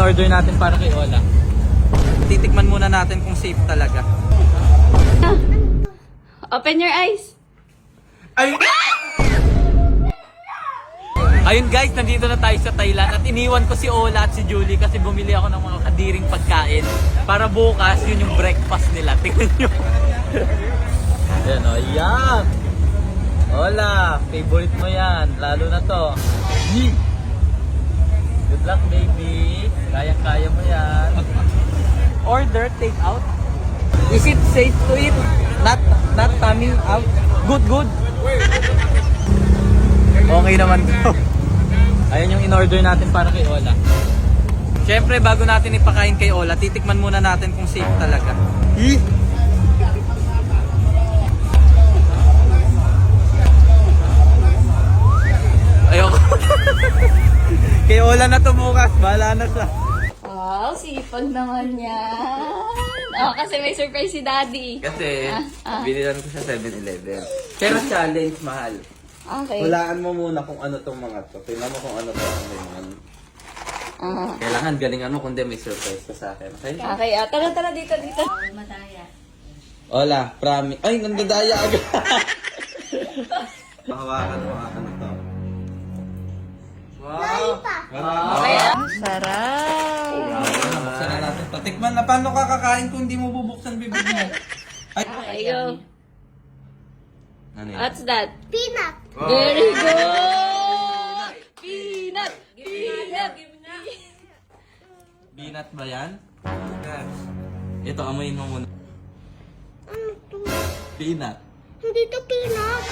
in-order natin para kay Ola. Titikman muna natin kung safe talaga. Open your eyes. Ayun guys, nandito na tayo sa Thailand at iniwan ko si Ola at si Julie kasi bumili ako ng mga kadiring pagkain para bukas yun yung breakfast nila. Tingnan nyo. Ayan o, yan. Ola, favorite mo yan. Lalo na to. Good luck baby. Kaya-kaya mo yan. Order, take out. Is it safe to eat? Not coming out? Good. Okay naman to. Ayan yung in-order natin para kay Ola. Siyempre, bago natin ipakain kay Ola, titikman muna natin kung safe talaga. Ayoko. Kay Ola na to bukas. Bahala na siya. Wow, sipag naman yan. Oh, kasi may surprise si Daddy. Kasi, binilan ko sa 7-Eleven. Pero challenge, mahal. Okay. Hulaan mo muna kung ano tong mga to. Tingnan mo kung ano to. Kailangan galingan mo kung di may surprise ka sa akin. Okay? Okay, tara dito. Madaya. Ola, promise. Ay, nandadaya agad. Pahawakan mo ano to. Wow! Okay. Sarap. Buksan na natin. Patikman na. Paano ka kakain kung hindi mo bubuksan bibig mo? Ay, Okay, go. ano yan? What's that? Peanut. Very good! Peanut! Peanut ba yan? Ito, amoyin mo muna. Ano to? Peanut. Hindi to peanut.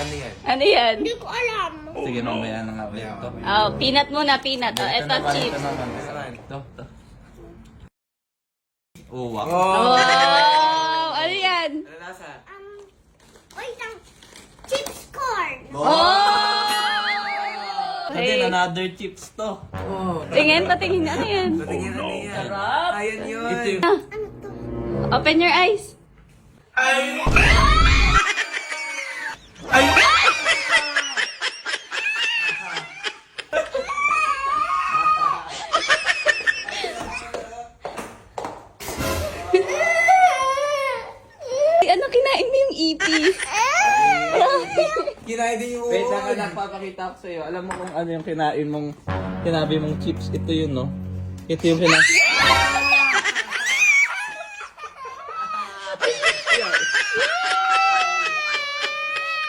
Ano yan? Hindi ko alam. Sige, mamaya na nga ba ito? Oh, peanut muna, peanut. Oh, ito, chips. Ito. Oh, wow. Wow! Ano yan? Wait lang. Chips corn. Oh! Ito din, another chips to. Tingin, patingin. Ano yan? Sarap. Ayan yun. Ito yung... Ano to? Open your eyes. Ano, kinain mo yung ipis? Kinain din yung... Wait lang, anak, papakita ko sa'yo. Alam mo kung ano yung kinain mong... Kinabi mong chips. Ito yun, no? Ito yung kinain...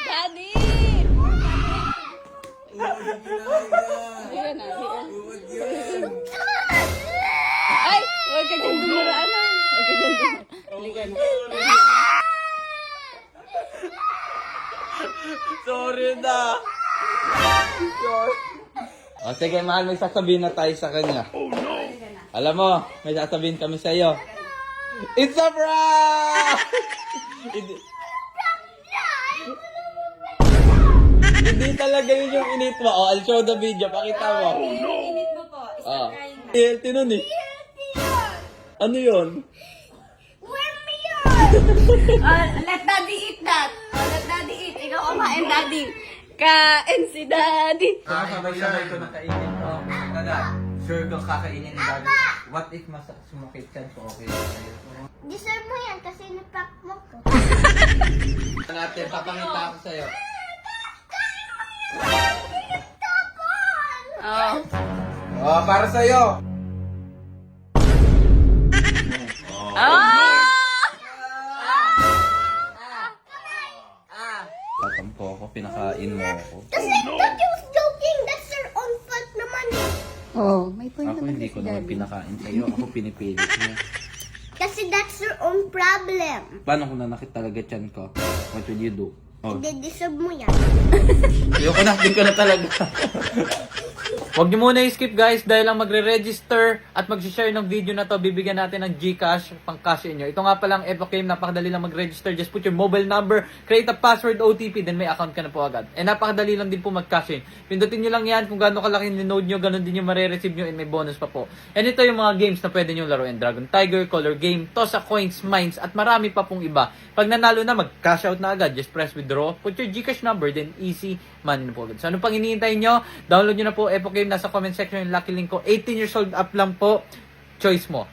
Daddy! Ayan na, ayan. Ay! Huwag ka dyan dumaraan na. Huwag ka dyan dumaraan. Halika na. Sorry na. O sige, mahal, may sasabihin na tayo sa kanya. Alam mo, may sasabihin kami sa iyo. It's a prank! Hindi talaga yun yung init mo. Oh, I'll show the video. Pakita mo. Init mo po. Oh. Healthy nun eh. Ano yun? Wormy yun. Let Daddy eat that. Let Daddy eat. Ikaw kumain, Daddy. Kain si Daddy. Sabay-sabay ko na kainin. Oh, sure ko kakainin ni Daddy. What if sumakit yan ko? Okay. Deserve mo yan kasi nipak mo ko. Natin, papakita ako sa'yo. Oh. Oh, para sa'yo. Ah! Tatampo ako, pinakain mo ako. Kasi I thought you was joking. That's your own fault naman eh. Oh, may point Ako hindi ko naman pinakain sa'yo. Ako pinipilit mo. Kasi that's your own problem. Paano kung nanakit talaga tiyan ko? What would you do? Oh. Hindi deserve mo yan. Ayoko na, din ko na talaga. Huwag niyo muna i-skip guys dahil lang magre-register at mag-share ng video na to, bibigyan natin ng GCash pang cash in nyo. Ito nga palang Epocame, napakadali lang mag-register. Just put your mobile number, create a password, OTP, then may account ka na po agad. And napakadali lang din po mag-cash in. Pindutin nyo lang yan kung gaano kalaki ninoad nyo, ganun din yung marireceive nyo and may bonus pa po. And ito yung mga games na pwede nyo laruin. Dragon Tiger, Color Game, Toss a Coins, Mines, at marami pa pong iba. Pag nanalo na, mag-cash out na agad. Just press withdraw, put your GCash number, then easy money na po agad. So ano pang hinihintay nyo? Download nyo na po Epocame, nasa comment section yung lucky link ko. 18 years old up lang po. Choice mo.